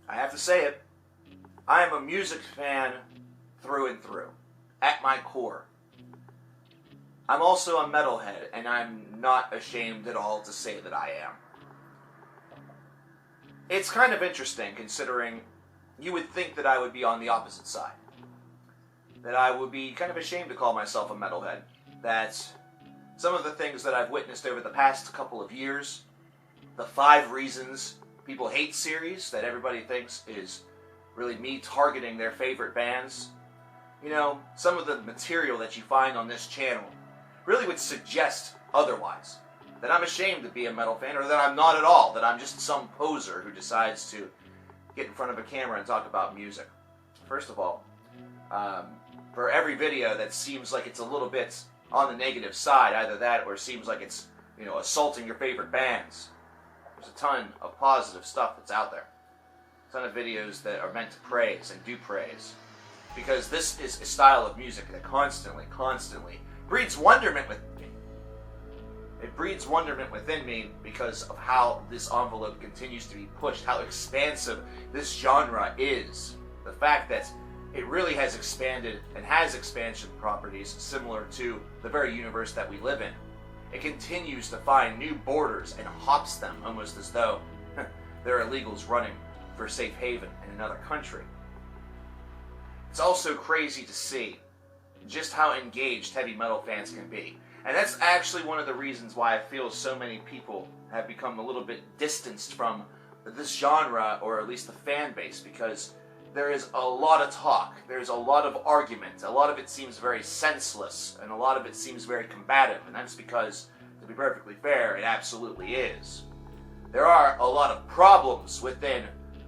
I have to say it. I am a music fan through and through, at my core. I'm also a metalhead, and I'm not ashamed at all to say that I am. It's kind of interesting, considering you would think that I would be on the opposite side. That I would be kind of ashamed to call myself a metalhead. That some of the things that I've witnessed over the past couple of years, the 5 Reasons People Hate series that everybody thinks is really me targeting their favorite bands. You know, some of the material that you find on this channel really would suggest otherwise. That I'm ashamed to be a metal fan, or that I'm not at all, that I'm just some poser who decides to get in front of a camera and talk about music. First of all, for every video that seems like it's a little bit on the negative side, either that or seems like it's, you know, assaulting your favorite bands, there's a ton of positive stuff that's out there. A ton of videos that are meant to praise and do praise. Because this is a style of music that constantly breeds wonderment within me. It breeds wonderment within me because of how this envelope continues to be pushed, how expansive this genre is. The fact that it really has expanded and has expansion properties similar to the very universe that we live in. It continues to find new borders and hops them almost as though they're illegals running for safe haven in another country. It's also crazy to see just how engaged heavy metal fans can be. And that's actually one of the reasons why I feel so many people have become a little bit distanced from this genre, or at least the fan base, because there is a lot of talk, there's a lot of argument, a lot of it seems very senseless, and a lot of it seems very combative, and that's because, to be perfectly fair, it absolutely is. There are a lot of problems within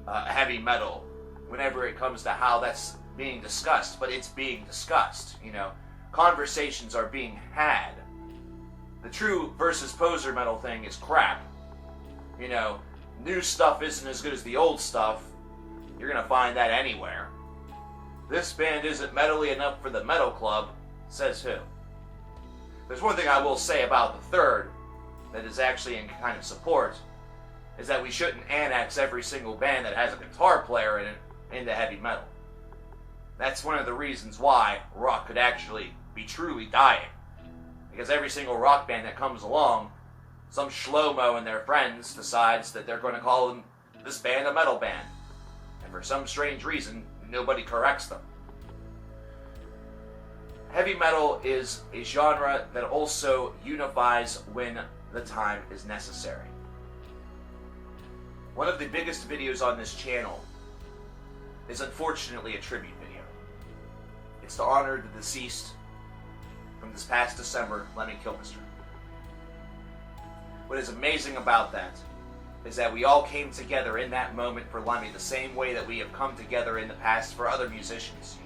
heavy metal whenever it comes to how that's being discussed, but it's being discussed, you know. Conversations are being had. The true versus poser metal thing is crap. You know, new stuff isn't as good as the old stuff. You're gonna find that anywhere. This band isn't metally enough for the metal club, says who? There's one thing I will say about the third that is actually in kind of support, is that we shouldn't annex every single band that has a guitar player in it into heavy metal. That's one of the reasons why rock could actually be truly dying. Because every single rock band that comes along, some schlomo and their friends decides that they're going to call this band a metal band. And for some strange reason, nobody corrects them. Heavy metal is a genre that also unifies when the time is necessary. One of the biggest videos on this channel is unfortunately a tribute video. It's to honor the deceased from this past December, Lemmy Kilmister. What is amazing about that is that we all came together in that moment for Lemmy the same way that we have come together in the past for other musicians.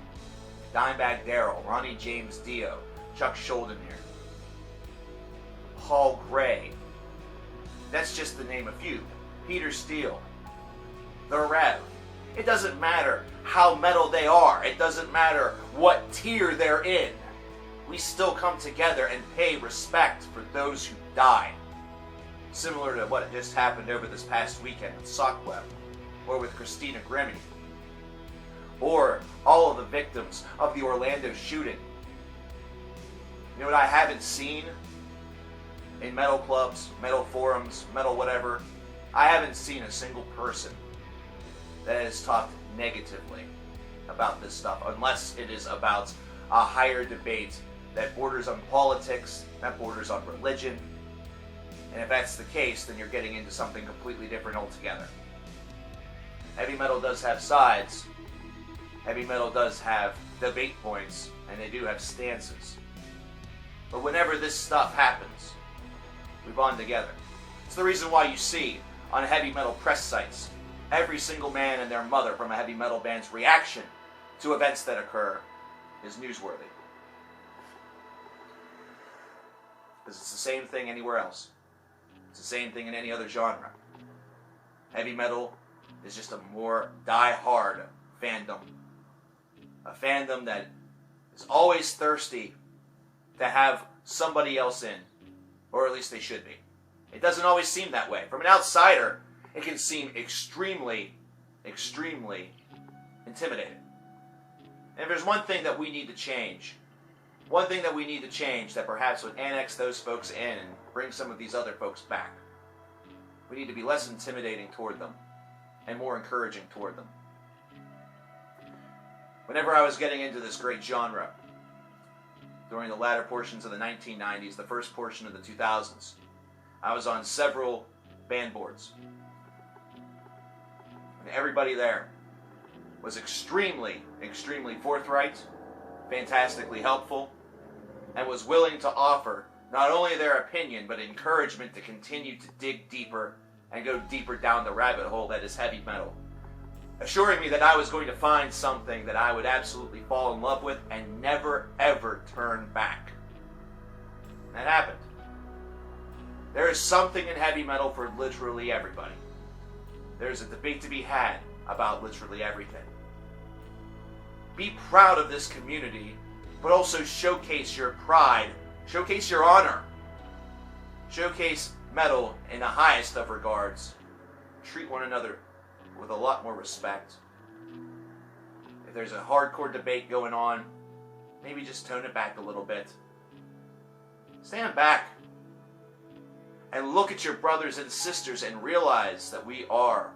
Dimebag Darrell, Ronnie James Dio, Chuck Schuldiner, Paul Gray. That's just to name a few. Peter Steele, The Rev. It doesn't matter how metal they are. It doesn't matter what tier they're in. We still come together and pay respect for those who died. Similar to what just happened over this past weekend with Sockweb, or with Christina Grimmie, or all of the victims of the Orlando shooting. You know what I haven't seen in metal clubs, metal forums, metal whatever? I haven't seen a single person that has talked negatively about this stuff, unless it is about a higher debate that borders on politics, that borders on religion. And if that's the case, then you're getting into something completely different altogether. Heavy metal does have sides. Heavy metal does have debate points, and they do have stances. But whenever this stuff happens, we bond together. It's the reason why you see on heavy metal press sites every single man and their mother from a heavy metal band's reaction to events that occur is newsworthy. Because it's the same thing anywhere else. It's the same thing in any other genre. Heavy metal is just a more die-hard fandom. A fandom that is always thirsty to have somebody else in. Or at least they should be. It doesn't always seem that way. From an outsider, it can seem extremely extremely intimidating. And if there's one thing that we need to change, that perhaps would annex those folks in and bring some of these other folks back, we need to be less intimidating toward them and more encouraging toward them. Whenever I was getting into this great genre, during the latter portions of the 1990s, the first portion of the 2000s, I was on several band boards. And everybody there was extremely, extremely forthright, fantastically helpful, and was willing to offer not only their opinion, but encouragement to continue to dig deeper and go deeper down the rabbit hole that is heavy metal, assuring me that I was going to find something that I would absolutely fall in love with and never, ever turn back. That happened. There is something in heavy metal for literally everybody. There's a debate to be had about literally everything. Be proud of this community, but also showcase your pride, showcase your honor, showcase metal in the highest of regards. Treat one another with a lot more respect. If there's a hardcore debate going on, maybe just tone it back a little bit. Stand back and look at your brothers and sisters and realize that we are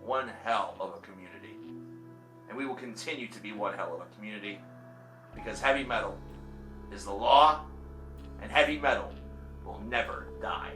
one hell of a community. And we will continue to be one hell of a community because heavy metal is the law and heavy metal will never die.